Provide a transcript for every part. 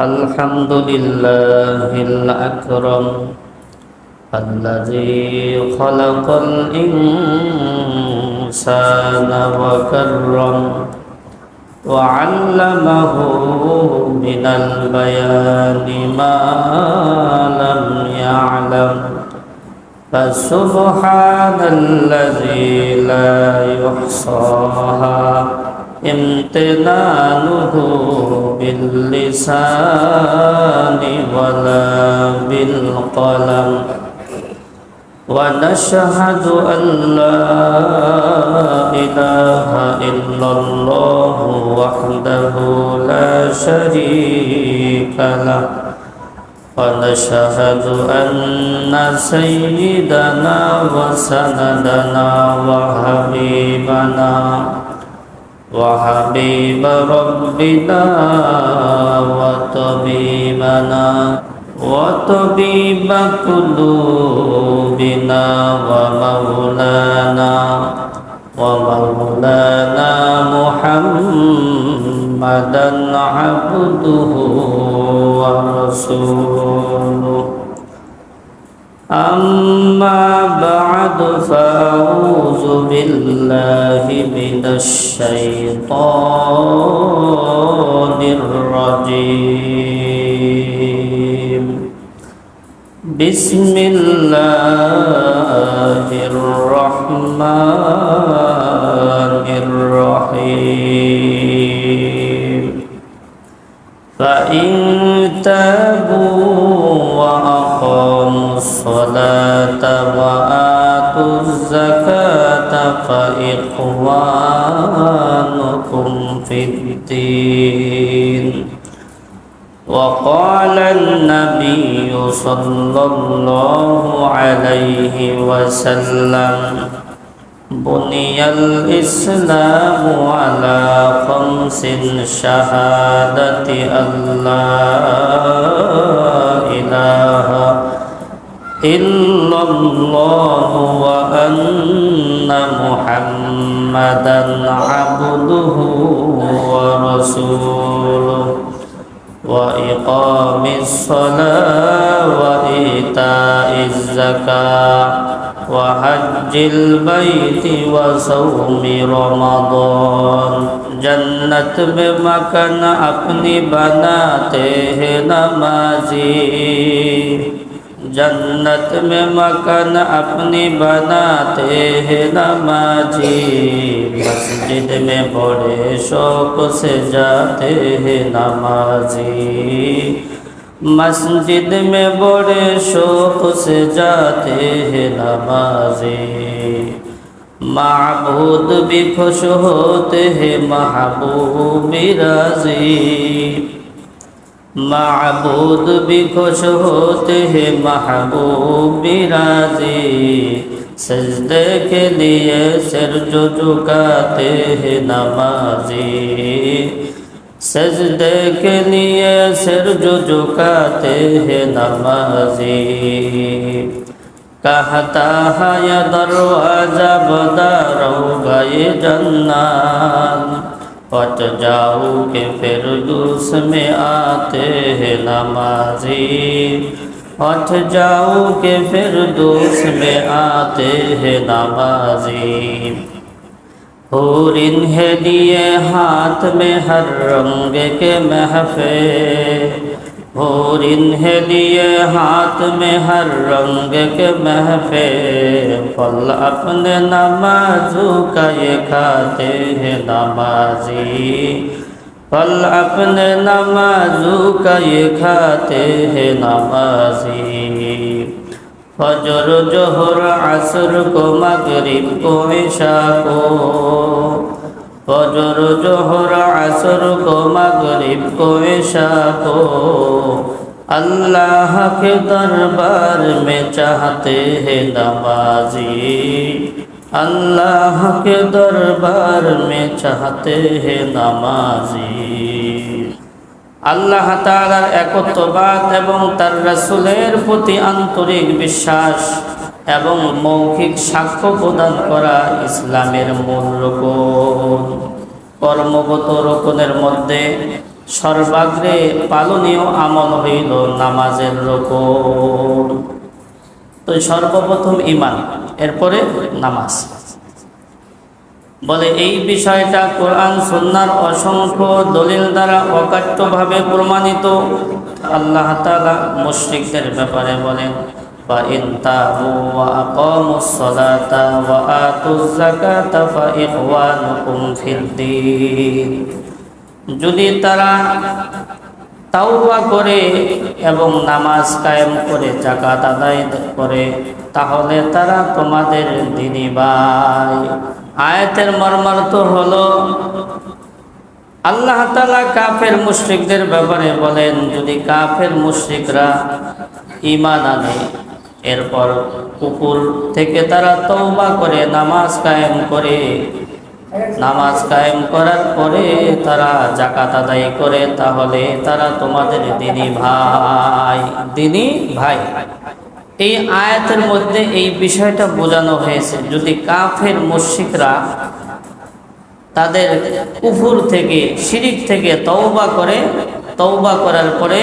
الحمد لله الأكرم الذي خلق الإنسان وكرم وعلمه من البيان ما لم يعلم فسبحان الذي لا يحصاها امتنانه باللسان ولا بالقلم ونشهد أن لا إله إلا الله وحده لا شريك له ونشهد أن سيدنا وسندنا وحبيب ربنا وطبيب قلوبنا ومولانا محمدا عبده ورسوله أما بعد فأعوذ بالله من الشيطان الرجيم بسم الله الرحمن الرحيم فإن تابوا وأقاموا الصلاة وآتوا الزكاة فإخوانكم في الدين وقال النبي صلى الله عليه وسلم بني الإسلام على 5 شهادة أن لا إله إلا الله وأن محمدا عبده ورسوله وإقام الصلاة وإيتاء الزكاة وحج البيت وصوم رمضان जन्नत में मकान अपनी बनाते हैं नमाजी जन्नत में मकान अपनी बनाते हैं नमाजी मस्जिद में बड़े शौक से जाते हैं नमाजी मस्जिद में बड़े शौक से जाते हैं नमाजी माबूद भी खुश होते हैं महबूब राजी माबूद भी खुश होते हैं महबूब राजी सजदे के लिए सिर जो झुकाते हैं नमाजी सजदे के लिए सिर जो झुकाते हैं नमाजी कहता है या दरवाजा बदारोगा ये जन्नत पट जाओ के फिरदौस में आते हैं नमाजी पट जाओ के फिरदौस में आते हैं नमाजी हूरिन है लिए हाथ में हर रंग के महफे हूरिन है लिए हाथ में हर रंग के महफे फल अपने नमाजू का ये खाते हैं नमाजी फल अपने नमाजू का ये खाते हैं नमाजी फजर जोहर असर को मगरिब को इशा को फजर जोहर असर को मगरिब को इशा को अल्लाह के दरबार में चाहते हैं नमाजी अल्लाह के दरबार में चाहते हैं नमाजी আল্লাহ তাআলার একত্ববাদ এবং তার রাসূলের প্রতি আন্তরিক বিশ্বাস এবং মৌখিক সাক্ষ্য প্রদান করা ইসলামের মূল রুকন। কর্মগত রুকনের মধ্যে সর্বাগ্রে পালনীয় আমল হইল নামাজের রুকুন। তো সর্বপ্রথম ঈমান, এরপরে নামাজ। বলে এই বিষয়টা কোরআন সুন্নাহর অসংখ্য দলিল দ্বারা অকাট্যভাবে প্রমাণিত। আল্লাহ তাআলা মুশরিকদের ব্যাপারে বলেন, فَإِن تَابُوا وَأَقَامُوا الصَّلَاةَ وَآتُوا الزَّكَاةَ فَإِخْوَانُكُمْ فِي الدِّينِ। যদি তারা তাওবা করে এবং নামাজ কায়েম করে যাকাত আদায় করে, তাহলে তারা তোমাদের দ্বীনি ভাই। আয়াতের মর্মার্থ হলো আল্লাহ তাআলা কাফের মুশরিকদের ব্যাপারে বলেন, যদি কাফের মুশরিকরা ঈমান আনে, এরপর কুফর থেকে তারা তওবা করে নামাজ কায়েম করে, নামাজ কায়েম করার পরে তারা যাকাত আদায় করে, তাহলে তারা তোমাদের দ্বীনি ভাই। দ্বীনি ভাই, এই আয়াতের মধ্যে এই বিষয়টা বোঝানো হয়েছে। যদি কাফের মুশরিকরা তাদের কুফর থেকে, শিরিক থেকে তওবা করে, তওবা করার পরে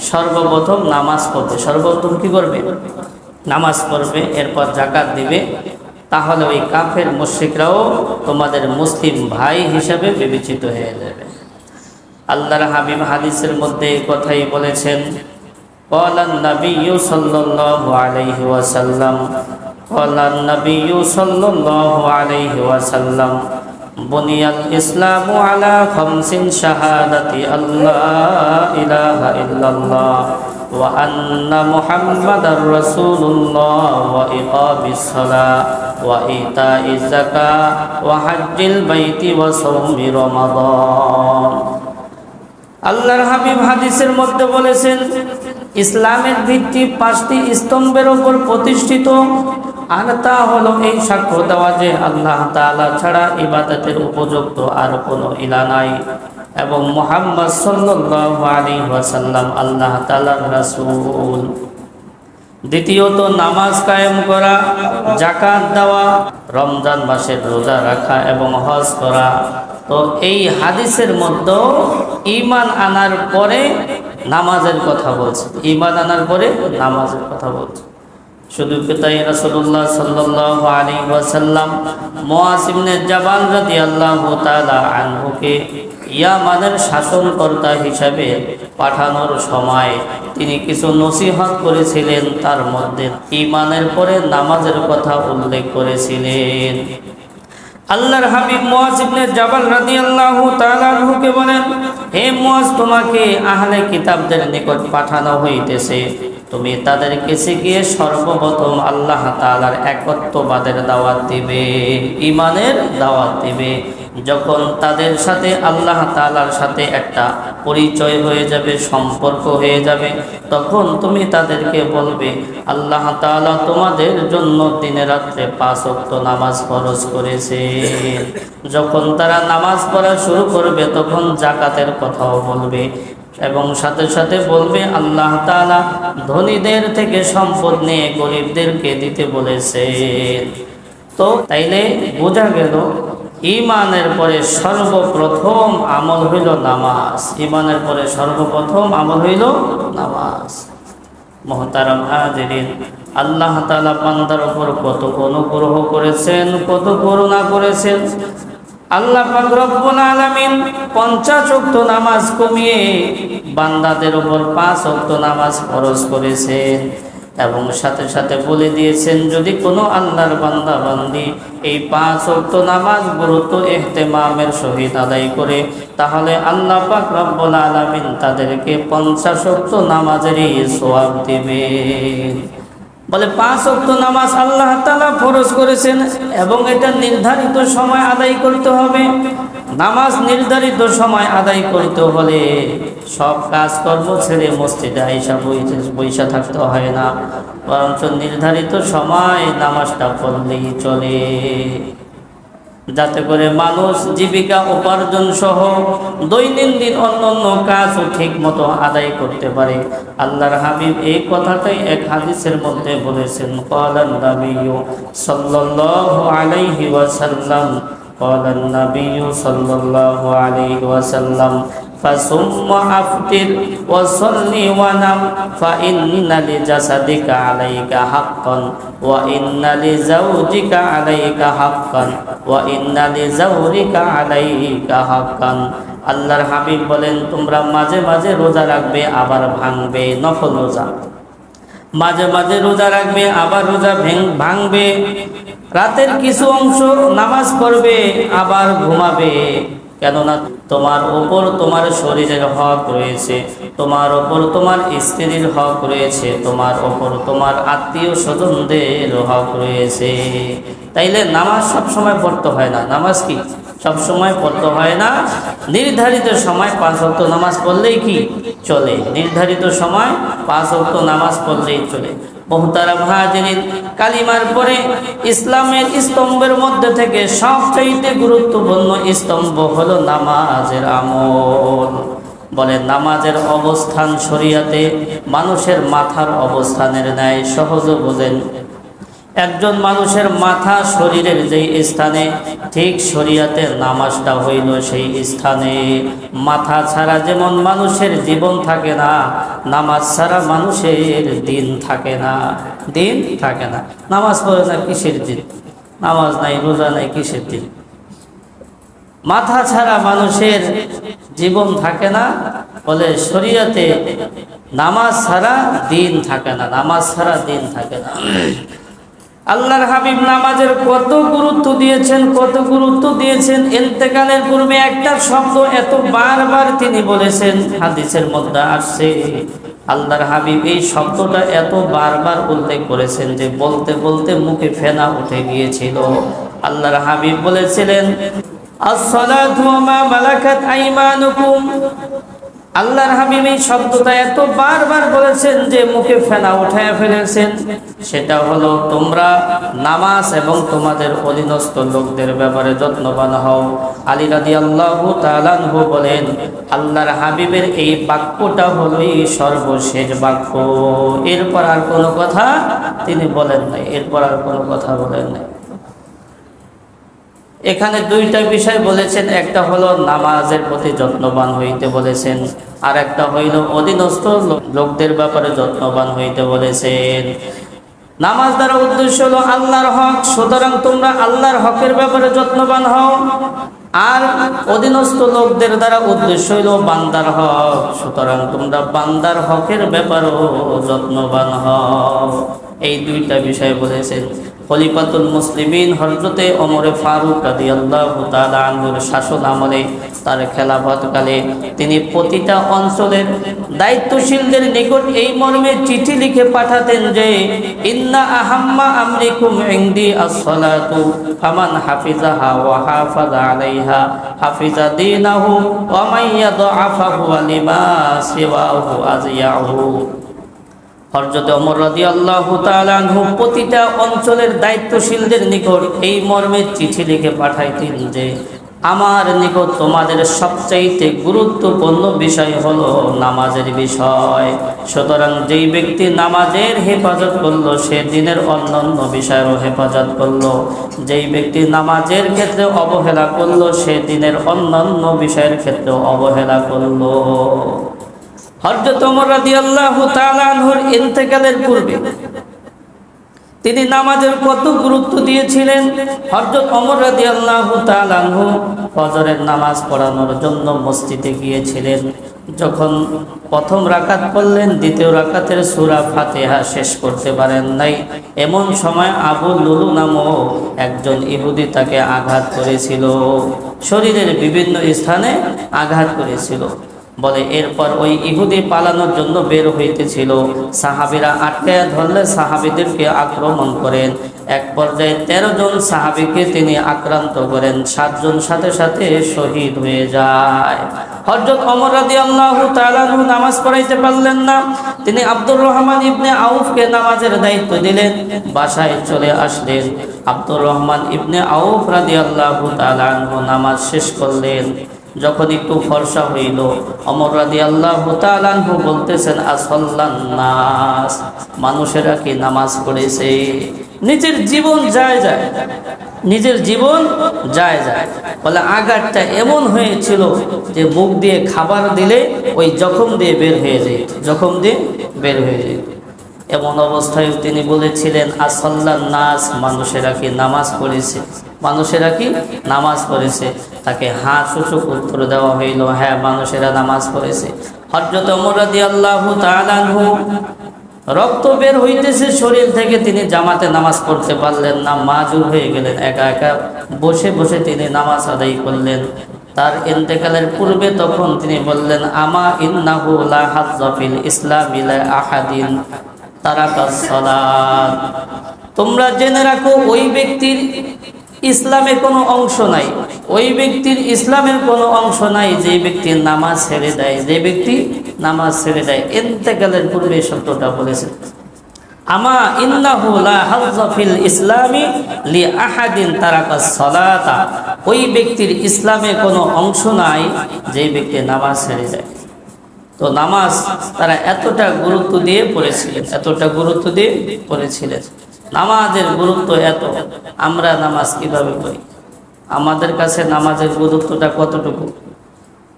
সর্বপ্রথম নামাজ পড়বে। সর্বপ্রথম কি করবে? নামাজ পড়বে, এরপর যাকাত দিবে, তাহলে ওই কাফের মুশরিকরাও তোমাদের মুসলিম ভাই হিসাবে বিবেচিত হয়ে যাবে। আল্লাহর হাবিব হাদিসের মধ্যে এই কথাই বলেছেন, قال النبي صلى الله عليه وسلم قال النبي صلى الله عليه وسلم بني الإسلام على خمس شهادة أن لا إله إلا الله وأن محمد رسول الله وإقام الصلاة وإيتاء الزكاة وحج البيت وصوم رمضان। আল্লাহর হাবিব হাদিসের মধ্যে বলেছেন, ইসলামের ভিত্তি 5টি স্তম্ভের উপর প্রতিষ্ঠিত, আর তা হলো এই সাক্ষ্য দেওয়া যে আল্লাহ তাআলা ছাড়া ইবাদতের উপযুক্ত আর কোনো ইলাহ নাই, এবং মুহাম্মদ সাল্লাল্লাহু আলাইহি ওয়াসাল্লাম আল্লাহ তাআলার রাসূল। দ্বিতীয়ত নামাজ কায়েম করা, যাকাত দেওয়া, রমজান মাসের রোজা রাখা এবং হজ করা। তো এই হাদিসের মধ্যে ঈমান আনার পরে নামাজের কথা বলছে, ঈমান আনার পরে নামাজের কথা বলছে। শুধু কি তাই, রাসূলুল্লাহ সাল্লাল্লাহু আলাইহি ওয়াসাল্লাম মুআয ইবনে জাবাল রাদিয়াল্লাহু তাআলা আনহুকে ইয়ামানের শাসনকর্তা হিসাবে পাঠানোর সময় তিনি কিছু নসিহত করেছিলেন, তার মধ্যে ঈমানের পরে নামাজের কথা উল্লেখ করেছিলেন। আল্লাহর হাবিব মুআয ইবনে জাবাল রাদিয়াল্লাহু তাআলা আনহুকে বলেন, হে মুআয, তোমাকে আহলে কিতাবদের নিকট পাঠানো হইতেছে, তুমি তাদের কাছে গিয়ে সর্বপ্রথম আল্লাহ তাআলার একত্ববাদের দাওয়াত দিবে, ঈমানের দাওয়াত দিবে। যখন তাদের সাথে আল্লাহ তাআলার সাথে একটা পরিচয় হয়ে যাবে, সম্পর্ক হয়ে যাবে, তখন তুমি তাদেরকে বলবে আল্লাহ তাআলা তোমাদের জন্য দিনে রাত্রে 5 ওয়াক্ত নামাজ ফরজ করেছে। যখন তারা নামাজ পড়া শুরু করবে, তখন যাকাতের কথাও বলবে, এবং সাথে সাথে বলবে আল্লাহ তাআলা ধনীদের থেকে সম্পদ নিয়ে গরিবদেরকে দিতে বলেছেন। তো তাইলে বোঝা গেল ঈমানের পরে সর্বপ্রথম আমল হইল নামাজ। ঈমানের পরে সর্বপ্রথম আমল হইল নামাজ। মুহতারাম হাজিরিন, আল্লাহ তাআলা বান্দার উপর কত অনুগ্রহ করেছেন, কত করুণা করেছেন। আল্লাহ পাক রব্বুল আলামিন 50 ওয়াক্ত নামাজ কমিয়ে বান্দাদের উপর 5 ওয়াক্ত নামাজ ফরজ করেছেন, এবং সাথে সাথে বলে দিয়েছেন যদি কোনো আল্লাহর বান্দা বান্দি এই 5 ওয়াক্ত নামাজ গুরুত্ব ইহতিমামের সহিত আদায় করে, তাহলে আল্লাহ পাক রব্বুল আলামিন তাদেরকে 50 ওয়াক্ত নামাজেরই সওয়াব দিবেন। বলে 5 ওয়াক্ত নামাজ আল্লাহ তাআলা ফরজ করেছেন, এবং এটা নির্ধারিত সময় আদায় করতে হবে। নামাজ নির্ধারিত সময় আদায় করতে হলে সব কাজকর্ম ছেড়ে মসজিদে আইসা বইসা থাকতে হয় না, বরঞ্চ নির্ধারিত সময় নামাজটা পড়লেই চলে, যাতে করে মানুষ জীবিকা উপার্জন সহ দৈনন্দিন অন্যান্য কাজও ঠিক মতো আদায় করতে পারে। আল্লাহর হাবিব এই কথাটাই এক হাদিসের মধ্যে বলেছেন, ক্বালান নাবিয়্যু সাল্লাল্লাহু আলাইহি ওয়াসাল্লাম, ক্বালান নাবিয়্যু সাল্লাল্লাহু আলাইহি ওয়াসাল্লাম, ফাসুম্মা আফতির ওয়া সাল্লি ওয়া নাম ফাইন্না লিজাসাদিকা আলাইকা হাক্কান ওয়া ইন্না লিজাওজিকা আলাইকা হাক্কান ওয়া ইন্না লিজাওরিকা আলাইকা হাক্কান। আল্লাহর হাবিব বলেন, তোমরা মাঝে মাঝে রোজা রাখবে, আবার ভাঙবে, নফল রোজা মাঝে মাঝে রোজা রাখবে, আবার রোজা ভাঙবে। রাতের কিছু অংশ নামাজ পড়বে, আবার ঘুমাবে। কেননা তোমার ওপর তোমার শরীরের হক রয়েছে, তোমার ওপর তোমার স্ত্রীর হক রয়েছে, তোমার ওপর তোমার আত্মীয় স্বজনদের হক রয়েছে। তাইলে নামাজ সব সময় পড়তে হয় না। নামাজ কি সব সময় পড়তে হয় না। নির্ধারিত সময় 5 ওয়াক্ত নামাজ পড়লেই কি চলে, নির্ধারিত সময় 5 ওয়াক্ত নামাজ পড়লেই চলে। মুহতারাম হাজিরিন, কালিমার পরে ইসলামের স্তম্ভের মধ্যে থেকে সবচেয়ে গুরুত্বপূর্ণ স্তম্ভ হলো নামাজের আমল। বলে নামাজের অবস্থান শরিয়াতে মানুষের মাথার অবস্থানের ন্যায়। সহজ বোঝেন, একজন মানুষের মাথা শরীরের যেই স্থানে, ঠিক শরিয়াতের নামাজটা হইল সেই স্থানে। মাথা ছাড়া যেমন মানুষের জীবন থাকে না, নামাজ ছাড়া মানুষের দিন থাকে না, দিন থাকে না। নামাজ পড়ে না কিসের দিন? নামাজ নাই, রোজা নাই, কিসের দিন? মাথা ছাড়া মানুষের জীবন থাকে না। বলে শরিয়াতে নামাজ ছাড়া দিন থাকে না, নামাজ ছাড়া দিন থাকে না। আল্লাহর হাবিব নামাজের কত গুরুত্ব দিয়েছেন, কত গুরুত্ব দিয়েছেন। ইন্তেকালের পূর্বে একটা শব্দ এত বারবার তিনি বলেছেন, হাদিসের মধ্যে আসছে। আল্লাহর হাবিব এই শব্দটা এত বারবার উল্লেখ করেছেন যে বলতে বলতে মুখে ফেনা উঠে গিয়েছিল। আল্লাহর হাবিব বলেছিলেন, আসসালাতু ওয়া মা মালাকাত আইমানুকুম। আল্লাহর হাবিব এই শব্দটা এত বারবার বলেছেন যে মুখে ফেনা উঠায় ফেলেছেন। সেটা হলো, তোমরা নামাজ এবং তোমাদের অধীনস্থ লোকদের ব্যাপারে যত্নবান হও। আলী রাদিয়াল্লাহু তাআলা আনহু বলেন, আল্লাহর হাবিবের এই বাক্যটা হলোই সর্বশেষ বাক্য। এরপর আর কোনো কথা তিনি বলেন নাই, এরপর আর কোনো কথা বলেন নাই। এখানে দুইটা বিষয় বলেছেন, একটা হলো নামাজের প্রতি যত্নবান হইতে বলেছেন, আর একটা হইল অধীনস্থ লোকদের ব্যাপারে যত্নবান হইতে বলেছেন। নামাজ দ্বারা উদ্দেশ্য হলো আল্লাহর হক, সুতরাং তোমরা আল্লাহর হকের ব্যাপারে যত্নবান হও। আর অধীনস্থ লোকদের দ্বারা উদ্দেশ্য হইল বান্দার হক, সুতরাং তোমরা বান্দার হকের ব্যাপারেও যত্নবান হও। এই দুইটা বিষয় বলেছেন। খলিফাতুল মুসলিমিন হযরতে ওমর ফারুক রাদিয়াল্লাহু তাআলা আনহুর শাসন আমলে, তার খেলাফতকালে তিনি প্রতিটা অঞ্চলের দায়িত্বশীলদের নিকট এই মর্মে চিঠি লিখে পাঠাতেন যে, ইন্না আহাম্মা আমরিকুম ইনদি as-সালাতু ফামান হাফিজাহা ওয়া হাফাযা আলাইহা হাফিজা দীনাহু ওয়া মান ইয়াদআফাহু লিমা সিওয়াহু আযয়াহু। হযরত ওমর রাদিয়াল্লাহু তাআলা আনহু প্রতিটা অঞ্চলের দায়িত্বশীলদের নিকট এই মর্মে চিঠি লিখে পাঠাইতেন যে, আমার নিকট তোমাদের সবচাইতে গুরুত্বপূর্ণ বিষয় হলো নামাজের বিষয়। সুতরাং যেই ব্যক্তি নামাজের হেফাজত করলো, সে দিনের অন্যান্য বিষয়েরও হেফাজত করলো। যেই ব্যক্তি নামাজের ক্ষেত্রে অবহেলা করলো, সে দিনের অন্যান্য বিষয়ের ক্ষেত্রে অবহেলা করলো। হযরত ওমর রাদিয়াল্লাহু তাআলা আনহুর ইন্তেকালের পূর্বে তিনি নামাজের কত গুরুত্ব দিয়েছিলেন। হযরত ওমর রাদিয়াল্লাহু তাআলা আনহু ফজরের নামাজ পড়ানোর জন্য মসজিদে গিয়েছিলেন। যখন প্রথম রাকাত পড়লেন, দ্বিতীয় রাকাতের সূরা ফাতিহা শেষ করতে পারেন নাই। এমন সময় আবু লুলু নামক একজন ইহুদি তাকে আঘাত করেছিল, শরীরের বিভিন্ন স্থানে আঘাত করেছিল। বলে এরপর ওই ইহুদি পালানোর জন্য বের হইতেছিল, সাহাবীরা আটকায়া ধরলে সাহাবীদেরকে আক্রমণ করেন। এক পর্যায়ে 13 জন সাহাবীকে তিনি আক্রান্ত করেন, 7 জন সাথে সাথে শহীদ হয়ে যায়। হযরত ওমর রাদিয়াল্লাহু তাআলা নামাজ পড়াইতে পারলেন না। তিনি আব্দুর রহমান ইবনে আউফকে নামাজের দায়িত্ব দিলেন। বাসায় চলে আসলেন। আব্দুর রহমান ইবনে আউফ রাদিয়াল্লাহু তাআলা নামাজ শেষ করলেন। যখন একটু ফর্সা হইল, ওমর রাদিয়াল্লাহু তাআলা আনহু বলতেছেন, আসল্লান নাস, মানুষেরা কি নামাজ পড়েছে? নিজের জীবন যায় যায়, নিজের জীবন যায় যায়। বলে আঘাতটা এমন হয়েছিল যে মুখ দিয়ে খাবার দিলে ওই জখম দিয়ে বের হয়ে যেত, জখম দিয়ে বের হয়ে যেত। এমন অবস্থায় তিনি বলেছিলেন, আসল্লান নাস, মানুষেরা কি নামাজ পড়েছে, মানুষেরা কি নামাজ পড়েছে? তাকে হ্যাঁ সূচক উত্তর দেওয়া হইল, হ্যাঁ মানুষেরা নামাজ পড়েছে। হযরত ওমর রাদিয়াল্লাহু তাআলা আনহু রক্ত বের হইতেছে শরীর থেকে, তিনি জামাতে নামাজ পড়তে পারলেন না, মাজুর হয়ে গেলেন। একা একা বসে বসে তিনি নামাজ আদায় করলেন। তার ইন্তেকালের পূর্বে তখন তিনি বললেন, আমা ইন্নাহু লা হাজ্জা ফিল ইসলামি লা আহাদিন তারাকাস সালাত। তোমরা জেনে রাখো ওই ব্যক্তির ইসলামে কোনো অংশ নাই, ওই ব্যক্তির ইসলামের কোনো অংশ নাই যে ব্যক্তি নামাজ ছেড়ে দেয়, যে ব্যক্তি নামাজ ছেড়ে দেয়। ইন্তেকালের পূর্বে শব্দটা বলেছেন, আমা ইন্নাহু লা হাজ্জা ফিল ইসলামি লি আহাদিন তারাকাস সালাতা। ওই ব্যক্তির ইসলামে কোনো অংশ নাই যে ব্যক্তি নামাজ ছেড়ে দেয়। তো নামাজ তারা এতটা গুরুত্ব দিয়ে পড়েছিলেন, এতটা গুরুত্ব দিয়ে পড়েছিলেন। নামাজের গুরুত্ব এত, আমরা নামাজ কিভাবে পড়ি? আমাদের কাছে নামাজের গুরুত্বটা কতটুকু,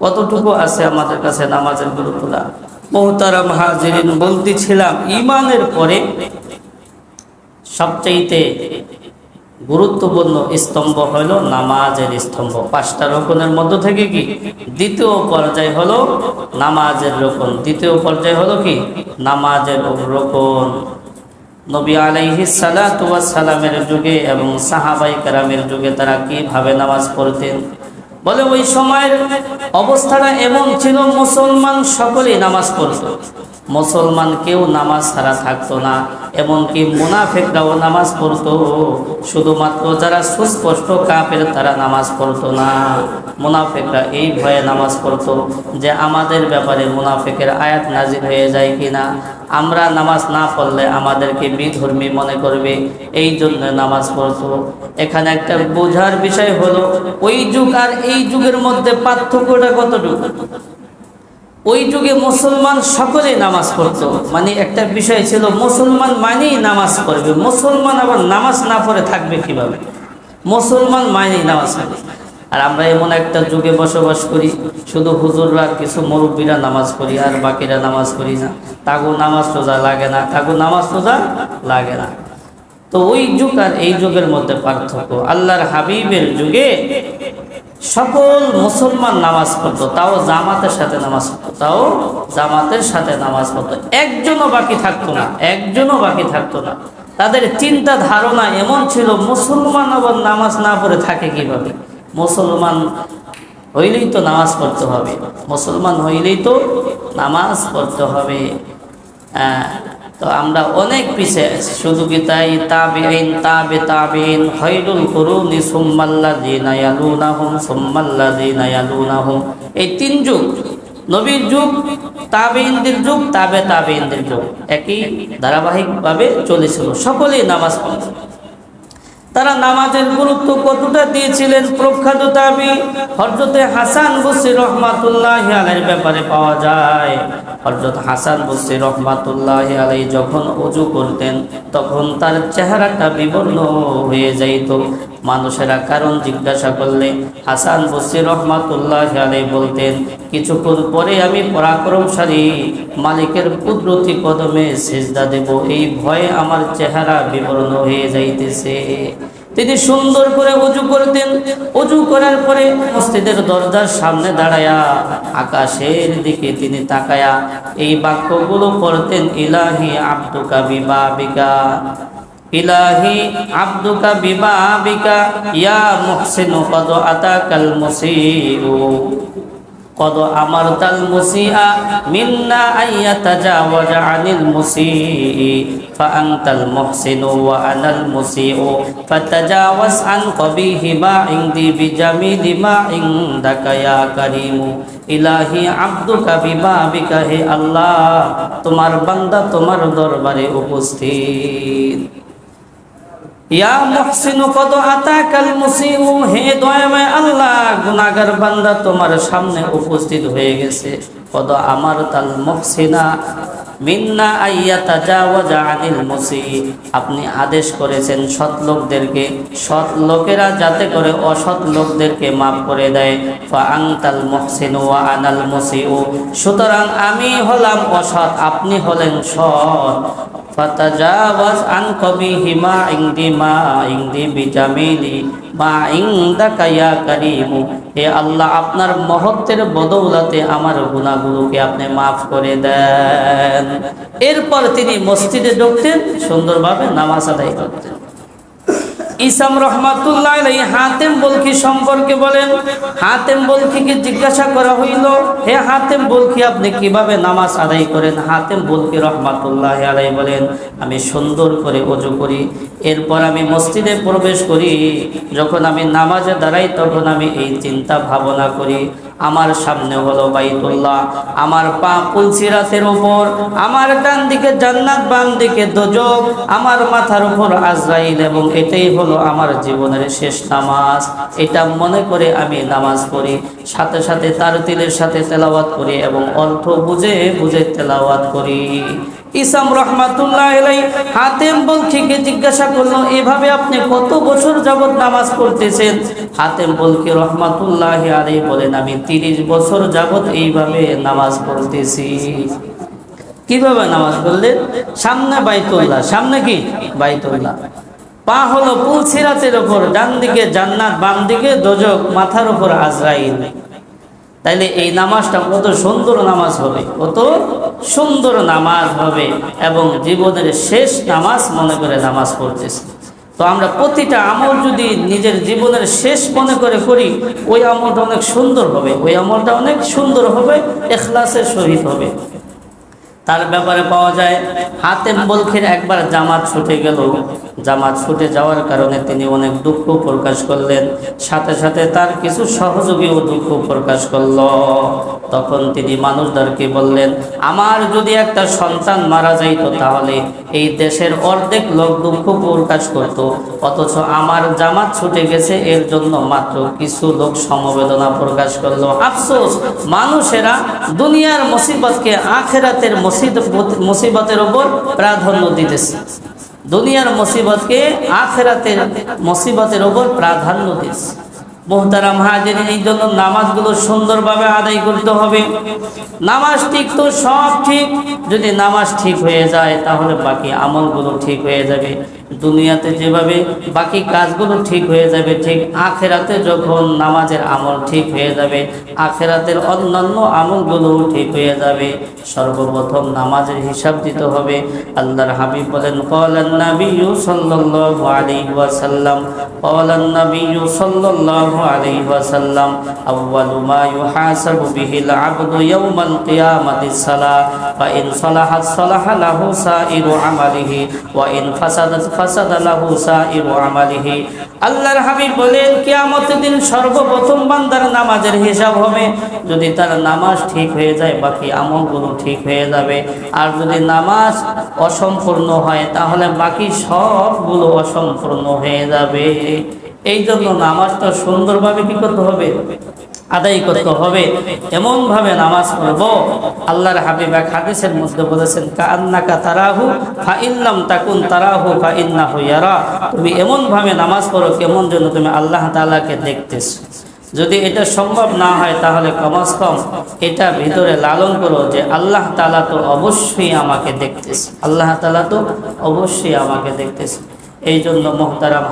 কতটুকু আছে আমাদের কাছে নামাজের গুরুত্বটা? মুহতারাম হাজিরিন, বলতেছিলাম ঈমানের পরে সবচেয়ে গুরুত্বপূর্ণ স্তম্ভ হলো নামাজের স্তম্ভ। 5টা রকমের মধ্য থেকে কি দ্বিতীয় পর্যায় হলো নামাজের রকম। দ্বিতীয় পর্যায় হলো কি নামাজের রকম। নবী আলাইহিস সালাতু ওয়াস সালামের যুগে এবং সাহাবায়ে কেরামের যুগে তারা কিভাবে নামাজ পড়তেন? বলে ওই সময়ের অবস্থাটা এমন ছিল, মুসলমান সকলেই নামাজ পড়তো, মুসলমান কেউ নামাজ ছাড়া থাকতো না। এমনকি মুনাফিকরাও নামাজ পড়তো, শুধুমাত্র যারা সুস্পষ্ট কাফের তারা নামাজ পড়তো না। মুনাফিকরা এই ভয়ে নামাজ পড়তো যে আমাদের ব্যাপারে মুনাফিকের আয়াত নাজিল হয়ে যায় কিনা, আমরা নামাজ না পড়লে আমাদেরকে বিধর্মী মনে করবে, এই জন্য নামাজ পড়তো। এখানে একটা বোঝার বিষয় হলো ওই যুগ আর এই যুগের মধ্যে পার্থক্যটা কতটুকু। ওই যুগে মুসলমান সকলেই নামাজ পড়তো, মানে একটা বিষয় ছিল মুসলমান মানেই নামাজ পড়বে, মুসলমান আবার নামাজ না পড়ে থাকবে কিভাবে? মুসলমান মানেই নামাজ পড়বে। আর আমরা এমন একটা যুগে বসবাস করি, শুধু হুজুররা কিছু মুরব্বীরা নামাজ পড়ি আর বাকিরা নামাজ পড়ি না। তাগো নামাজ রোজা লাগে না, তাগো নামাজ রোজা লাগে না। তো ওই যুগ আর এই যুগের মধ্যে পার্থক্য। আল্লাহর হাবিবের যুগে সকল মুসলমান নামাজ পড়তো, তাও জামাতের সাথে নামাজ পড়তো, তাও জামাতের সাথে নামাজ পড়তো। একজনও বাকি থাকতো না, একজনও বাকি থাকতো না। তাদের চিন্তা ধারণা এমন ছিল, মুসলমান আবার নামাজ না পড়ে থাকে কিভাবে? মুসলমান হইলেই তো নামাজ পড়তে হবে, মুসলমান হইলেই তো নামাজ পড়তে হবে। তো আমরা অনেক পিছিয়ে আছি। শুধু কি তাই? তাবিঈন, তাবিঈন, খায়রুল কুরুনি সুম্মাল্লাযীনা ইয়ালুনাহুম সুম্মাল্লাযীনা ইয়ালুনাহুম, এই 3 যুগ, নবীর যুগ, তাবিঈনদের যুগ, তাবিঈনদের যুগ, একই ধারাবাহিকভাবে চলেছিল। সকলেই নামাজ পড়ত। তারা নামাজের গুরুত্ব কতটা দিয়েছিলেন? প্রখ্যাত তাবী হযরতে হাসান বসরি রাহমাতুল্লাহি আলাইহির ব্যাপারে পাওয়া যায়। হযরত হাসান বসরি রাহমাতুল্লাহি আলাইহি যখন ওযু করতেন তখন তার চেহারাটা বিবর্ণ হয়ে যাইত। মানুষেরা কারণ জিজ্ঞাসা করলে হাসান বসরি রাহমাতুল্লাহি আলাইহি বলতেন, কিছুক্ষণ পরে আমি পরাক্রমশালী মালিকের কুদরতি কদমে সিজদা দেব, এই ভয়ে আমার চেহারা বিবর্ণ হয়ে যাইতেছে। তিনি সুন্দর করে ওযু করতেন। ওযু করার পরে মসজিদের দরজার সামনে দাঁড়ায়া আকাশের দিকে তিনি তাকায়া এই বাক্যগুলো পড়তেন, ইলাহি আব্দুকা বিবাবিকা, ইলাহি আব্দুকা বিবাবিকা, ইয়া মুহসিনু কদ আতাকাল মুসিউ, কদ আমারতাল মুসিআ মিন্না আইয়াতাজাওয়াজা আনিল মুসিই, ফাআনতাল মুহসিনু ওয়া আনাল মুসিউ, ফাতাজাওয়াজ আন কবিহি মা ইনদি বিজামিলি মা ইনদাকা ইয়া কারীমু, ইলাহি আব্দুকা বিবাবিকা, হে আল্লাহ তোমার বান্দা তোমার দরবারে উপস্থিত। ইয়া মুহসিনু কদ আতাকাল মুসিউ, হে দয়াময় আল্লাহ গুনাহগার বান্দা তোমার সামনে উপস্থিত হয়ে গেছে। কদ আমারতাল মুহসিনা, মিন্না আইয়াতাজাওয়াজা আনিল মুসি, আপনি আদেশ করেছেন সৎ লোকদেরকে, সৎ লোকেরা যাতে করে অসৎ লোকদেরকে মাফ করে দেয়। ফা আনতাল মুহসিনু ওয়া আনাল মুসিউ, সুতরাং আমি হলাম অসৎ, আপনি হলেন সৎ। ফাতাজাওয়াজ আন কবিহি মা ইনদি বিজামিলি মা ইনদাকা ইয়া কারীমু, হে আল্লাহ আপনার মহত্বের বদৌলতে আমার গুনাহগুলোকে আপনি মাফ করে দেন। এরপর তিনি মসজিদে ঢুকতেন, সুন্দরভাবে নামাজ আদায় করতেন। ইসাম রহমাতুল্লাহ আলাইহি হাতেম বলখি সম্পর্কে বলেন, হাতেম বলখিকে জিজ্ঞাসা করা হইল, হে হাতেম বলখি আপনি কিভাবে নামাজ আদায় করেন? হাতেম বলখি রহমাতুল্লাহ আলাইহি বলেন, আমি সুন্দর করে ওযু করি, এরপর আমি মসজিদে প্রবেশ করি, যখন আমি নামাজে দাঁড়াই তখন আমি এই চিন্তা ভাবনা করি, আমার সামনে হলো বাইতুল্লাহ, আমার পা পুলসিরাতের উপর, আমার ডান দিকে জান্নাত, বাম দিকে দোজখ, আমার মাথার উপর আজরাইল, এবং এটাই হলো আমার জীবনের শেষ নামাজ। এটা মনে করে আমি নামাজ পড়ি, সাথে সাথে তারতিলের সাথে তেলাওয়াত করি এবং অর্থ বুঝে বুঝে তেলাওয়াত করি। ইসাম রহমাতুল্লাহ আলাইহি হাতেম বলখিকে জিজ্ঞাসা করলো, এভাবে আপনি কত বছর যাবত নামাজ পড়তেছেন? হাতেম বলখি রহমাতুল্লাহ আলাইহি বলেন, আমি 30 বছর যাবত এইভাবে নামাজ পড়তেছি। কিভাবে নামাজ পড়লেন? সামনে বাইতুল্লাহ, সামনে কি বাইতুল্লাহ, পা হলো পুলসিরাতের উপর, ডান দিকে জান্নাত, বাম দিকে দোজখ, মাথার উপর আজরাইল। তাইলে এই নামাজটা কত সুন্দর নামাজ হবে, কত সুন্দর নামাজ হবে, এবং জীবনের শেষ নামাজ মনে করে নামাজ পড়তেছি। তো আমরা প্রতিটা আমল যদি নিজের জীবনের শেষ মনে করে করি, ওই আমলটা অনেক সুন্দর হবে, ওই আমলটা অনেক সুন্দর হবে, ইখলাসের সহিত হবে। তার ব্যাপারে পাওয়া যায়, হাতেম বলখির একবার জামাত ছুটে গেল, জামাত ছুটে যাওয়ার কারণে তিনি অনেক দুঃখ প্রকাশ করলেন, সাথে সাথে তার কিছু সহযোগীও দুঃখ প্রকাশ করল। তখন তিনি মানুষদেরকে বললেন, আমার যদি একটা সন্তান মারা যাইত তাহলে এই দেশের অর্ধেক লোক দুঃখ প্রকাশ করত, অথচ আমার জামাত ছুটে গেছে এর জন্য মাত্র কিছু লোক সমবেদনা প্রকাশ করলো। আফসোস, মানুষেরা দুনিয়ার মুসিবতকে আখিরাতের মুসিবতের উপর প্রাধান্য দিতেছে, দুনিয়ার মুসিবতকে আখিরাতের মুসিবতের উপর প্রাধান্য দিতেছে। মুহতারাম হাজিরিন, এই জন্য নামাজগুলো সুন্দরভাবে আদায় করতে হবে। নামাজ ঠিক তো সব ঠিক, যদি নামাজ ঠিক হয়ে যায় তাহলে বাকি আমলগুলো ঠিক হয়ে যাবে। দুনিয়াতে যেভাবে বাকি কাজগুলো ঠিক হয়ে যাবে, ঠিক আখিরাতে যখন নামাজের আমল ঠিক হয়ে যাবে, আখিরাতের অন্যান্য আমলগুলো ঠিক হয়ে যাবে। সর্বপ্রথম নামাজের হিসাব দিতে হবে। আল্লাহর হাবিব বলেন, ক্বালান নাবিয়্যু সাল্লাল্লাহু আলাইহি ওয়াসাল্লাম, ক্বালান নাবিয়্যু সাল্লাল্লাহু আলাইহি ওয়াসাল্লাম, আউয়ালু মা ইউহাসাবু বিহিল আবদু ইয়াওমাল কিয়ামাতিস সালাহ, ফা ইন সালাহাত সালাহা লাহু সাইরু আমালিহি ওয়া ইন ফাসাদাত ফাসাদা লাহু সাইরু আমালিহি। আল্লাহর হাবিব বলেন, কিয়ামতের দিন সর্বপ্রথম বান্দার নামাজের হিসাব হবে। যদি তার নামাজ ঠিক হয়ে যায় বাকি আমলগুলো ঠিক হয়ে যাবে, আর যদি নামাজ অসম্পূর্ণ হয় তাহলে বাকি সবগুলো অসম্পূর্ণ হয়ে যাবে। এই জন্য নামাজটা সুন্দরভাবে কি করতে হবে? আদায় করতে হবে। এমন ভাবে নামাজ পড়ব, আল্লাহর হাবিব এক হাদিসের মধ্যে বলেছেন, কাআন্নাকা তারাহু ফা ইল্লাম তাকুন তারাহু ফা ইন্নাহু ইয়ারা। তুমি এমন ভাবে নামাজ পড়ো কেমন যেন তুমি আল্লাহ তাআলাকে দেখতেছো। যদি এটা সম্ভব না হয় তাহলে কমস কম এটা ভিতরে লালন করো যে আল্লাহ তাআলা তো অবশ্যই আমাকে দেখতেছে, আল্লাহ তাআলা তো অবশ্যই আমাকে দেখতেছে। এই জন্য মুহতারাম